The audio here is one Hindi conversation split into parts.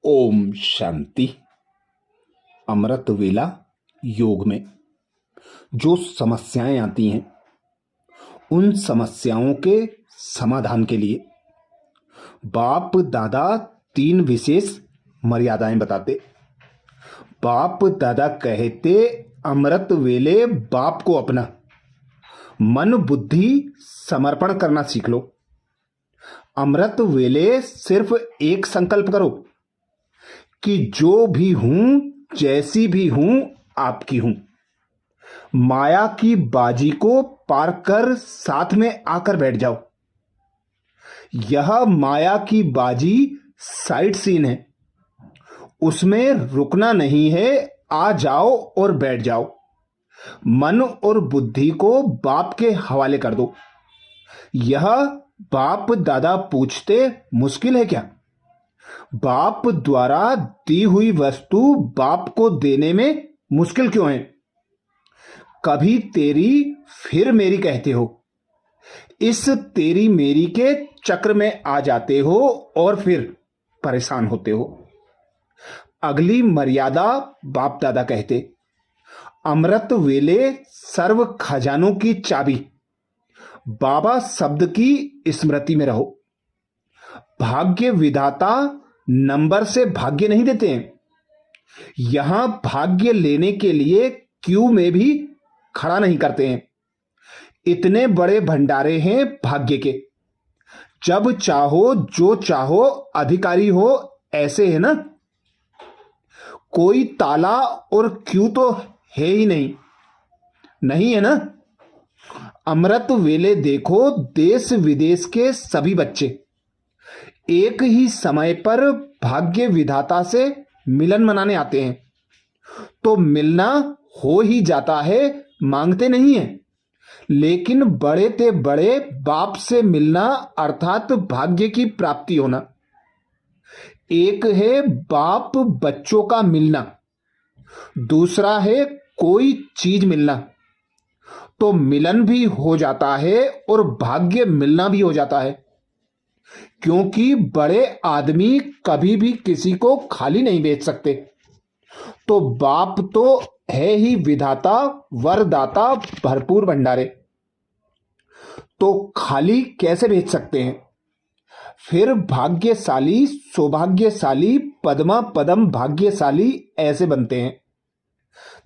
ओम शांति। अमृत वेला योग में जो समस्याएं आती हैं उन समस्याओं के समाधान के लिए बाप दादा 3 विशेष मर्यादाएं बताते। बाप दादा कहते अमृत वेले बाप को अपना मन बुद्धि समर्पण करना सीख लो। अमृत वेले सिर्फ एक संकल्प करो कि जो भी हूं जैसी भी हूं आपकी हूं। माया की बाजी को पार कर साथ में आकर बैठ जाओ। यह माया की बाजी साइड सीन है, उसमें रुकना नहीं है। आ जाओ और बैठ जाओ। मन और बुद्धि को बाप के हवाले कर दो। यह बाप दादा पूछते मुश्किल है क्या? बाप द्वारा दी हुई वस्तु बाप को देने में मुश्किल क्यों है? कभी तेरी फिर मेरी कहते हो, इस तेरी मेरी के चक्र में आ जाते हो और फिर परेशान होते हो। अगली मर्यादा बाप दादा कहते अमृत वेले सर्व खजानों की चाबी बाबा शब्द की स्मृति में रहो। भाग्य विधाता नंबर से भाग्य नहीं देते हैं। यहां भाग्य लेने के लिए क्यू में भी खड़ा नहीं करते हैं। इतने बड़े भंडारे हैं भाग्य के, जब चाहो जो चाहो अधिकारी हो, ऐसे है ना। कोई ताला और क्यू तो है ही नहीं, नहीं है ना। अमृत वेले देखो देश विदेश के सभी बच्चे एक ही समय पर भाग्य विधाता से मिलन मनाने आते हैं, तो मिलना हो ही जाता है, मांगते नहीं है। लेकिन बड़े ते बड़े बाप से मिलना अर्थात भाग्य की प्राप्ति होना। एक है बाप बच्चों का मिलना, दूसरा है कोई चीज मिलना। तो मिलन भी हो जाता है और भाग्य मिलना भी हो जाता है, क्योंकि बड़े आदमी कभी भी किसी को खाली नहीं भेज सकते। तो बाप तो है ही विधाता वरदाता भरपूर भंडारे, तो खाली कैसे भेज सकते हैं? फिर भाग्यशाली सौभाग्यशाली पद्मा पदम भाग्यशाली ऐसे बनते हैं।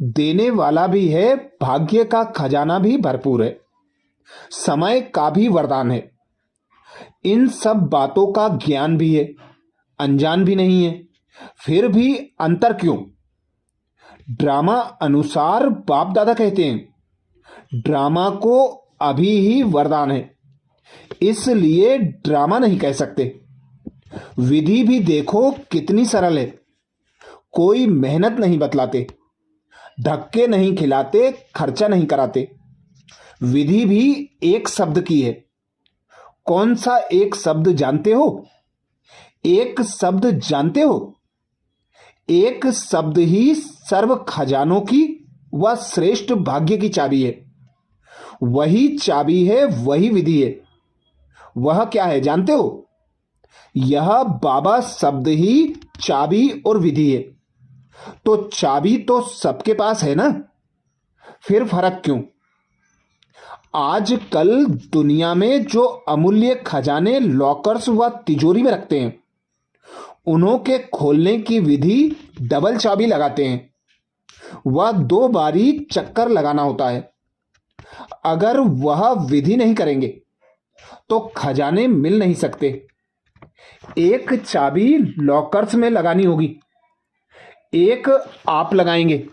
देने वाला भी है, भाग्य का खजाना भी भरपूर है, समय का भी वरदान है। इन सब बातों का ज्ञान भी है, अनजान भी नहीं है। फिर भी अंतर क्यों? ड्रामा अनुसार बाप दादा कहते हैं ड्रामा को अभी ही वरदान है, इसलिए ड्रामा नहीं कह सकते। विधि भी देखो कितनी सरल है। कोई मेहनत नहीं बतलाते, धक्के नहीं खिलाते, खर्चा नहीं कराते। विधि भी एक शब्द की है। कौन सा एक शब्द जानते हो? एक शब्द जानते हो? एक शब्द ही सर्व खजानों की व श्रेष्ठ भाग्य की चाबी है। वही चाबी है, वही विधि है। वह क्या है जानते हो? यह बाबा शब्द ही चाबी और विधि है। तो चाबी तो सबके पास है ना, फिर फर्क क्यों? आजकल दुनिया में जो अमूल्य खजाने लॉकर्स व तिजोरी में रखते हैं, उन्हों के खोलने की विधि डबल चाबी लगाते हैं। वह 2 बारी चक्कर लगाना होता है। अगर वह विधि नहीं करेंगे तो खजाने मिल नहीं सकते। एक चाबी लॉकर्स में लगानी होगी, एक आप लगाएंगे,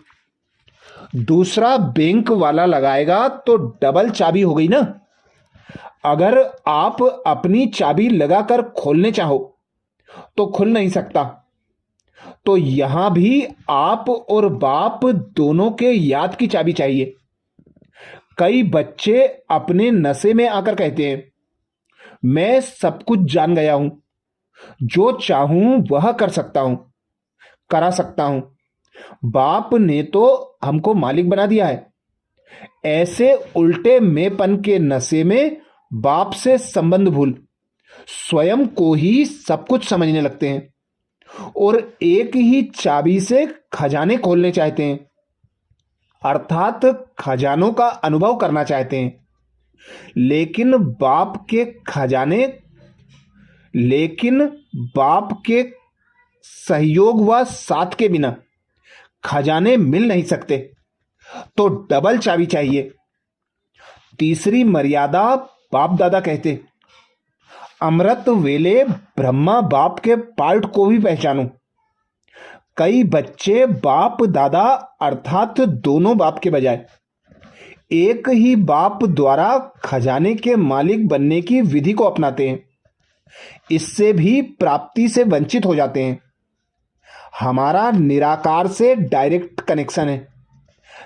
दूसरा बैंक वाला लगाएगा, तो डबल चाबी हो गई ना। अगर आप अपनी चाबी लगाकर खोलने चाहो तो खुल नहीं सकता। तो यहां भी आप और बाप दोनों के याद की चाबी चाहिए। कई बच्चे अपने नशे में आकर कहते हैं मैं सब कुछ जान गया हूं, जो चाहूं वह कर सकता हूं, करा सकता हूं। बाप ने तो हमको मालिक बना दिया है। ऐसे उल्टे मेंपन के नशे में बाप से संबंध भूल स्वयं को ही सब कुछ समझने लगते हैं। और एक ही चाबी से खजाने खोलने चाहते हैं, अर्थात खजानों का अनुभव करना चाहते हैं। लेकिन बाप के सहयोग व साथ के बिना खजाने मिल नहीं सकते, तो डबल चाबी चाहिए। तीसरी मर्यादा बाप दादा कहते, अमृत वेले ब्रह्मा बाप के पार्ट को भी पहचानो। कई बच्चे बाप दादा अर्थात दोनों बाप के बजाय एक ही बाप द्वारा खजाने के मालिक बनने की विधि को अपनाते हैं, इससे भी प्राप्ति से वंचित हो जाते हैं। हमारा निराकार से डायरेक्ट कनेक्शन है,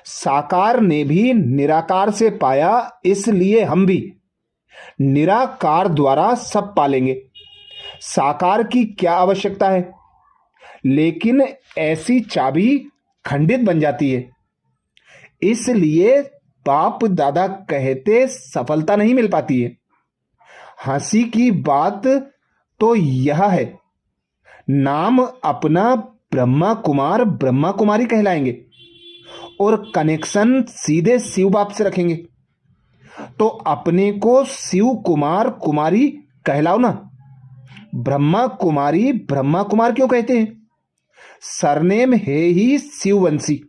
साकार ने भी निराकार से पाया, इसलिए हम भी निराकार द्वारा सब पालेंगे। साकार की क्या आवश्यकता है? लेकिन ऐसी चाबी खंडित बन जाती है, इसलिए बाप दादा कहते सफलता नहीं मिल पाती है। हंसी की बात तो यह है, नाम अपना ब्रह्मा कुमार ब्रह्मा कुमारी कहलाएंगे और कनेक्शन सीधे शिव बाप से रखेंगे, तो अपने को शिव कुमार कुमारी कहलाओ ना। ब्रह्मा कुमारी ब्रह्मा कुमार क्यों कहते हैं? सरनेम है ही शिववंशी।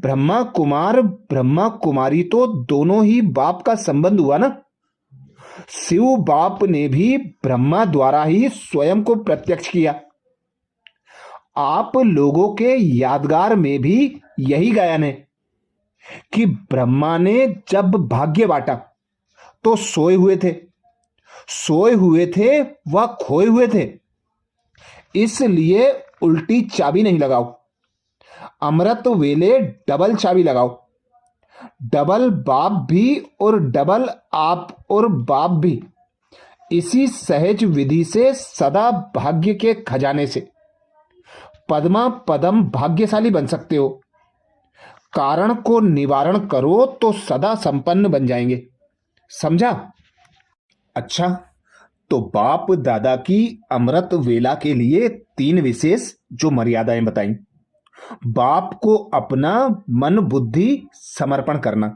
ब्रह्मा कुमार ब्रह्मा कुमारी तो दोनों ही बाप का संबंध हुआ ना। शिव बाप ने भी ब्रह्मा द्वारा ही स्वयं को प्रत्यक्ष किया। आप लोगों के यादगार में भी यही गायन है कि ब्रह्मा ने जब भाग्य बांटा तो सोए हुए थे व खोए हुए थे, इसलिए उल्टी चाबी नहीं लगाओ। अमृत वेले डबल चाबी लगाओ। डबल बाप भी और डबल आप और बाप भी इसी सहज विधि से सदा भाग्य के खजाने से पद्मा पदम भाग्यशाली बन सकते हो। कारण को निवारण करो तो सदा संपन्न बन जाएंगे। समझा? अच्छा, तो बाप दादा की अमृत वेला के लिए 3 विशेष जो मर्यादाएं बताई। बाप को अपना मन बुद्धि समर्पण करना,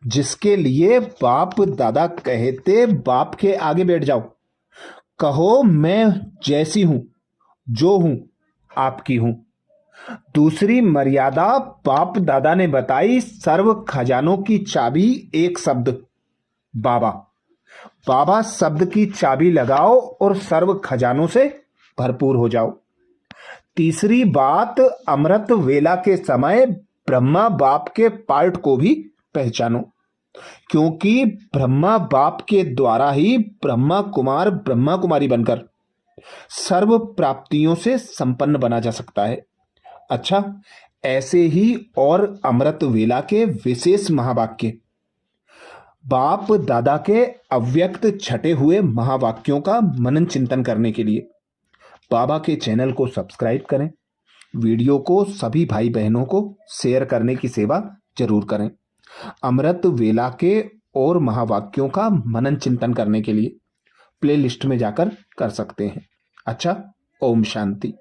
जिसके लिए बाप दादा कहते बाप के आगे बैठ जाओ, कहो मैं जैसी हूं जो हूं आपकी हूं। दूसरी मर्यादा बाप दादा ने बताई, सर्व खजानों की चाबी एक शब्द बाबा। बाबा शब्द की चाबी लगाओ और सर्व खजानों से भरपूर हो जाओ। तीसरी बात, अमृत वेला के समय ब्रह्मा बाप के पार्ट को भी पहचानो, क्योंकि ब्रह्मा बाप के द्वारा ही ब्रह्मा कुमार ब्रह्मा कुमारी बनकर सर्व प्राप्तियों से संपन्न बना जा सकता है। अच्छा, ऐसे ही और अमृत वेला के विशेष महावाक्य, बाप दादा के अव्यक्त छटे हुए महावाक्यों का मनन चिंतन करने के लिए बाबा के चैनल को सब्सक्राइब करें। वीडियो को सभी भाई बहनों को शेयर करने की सेवा जरूर करें। अमृत वेला के और महावाक्यों का मनन चिंतन करने के लिए प्लेलिस्ट में जाकर कर सकते हैं। अच्छा, ओम शांति।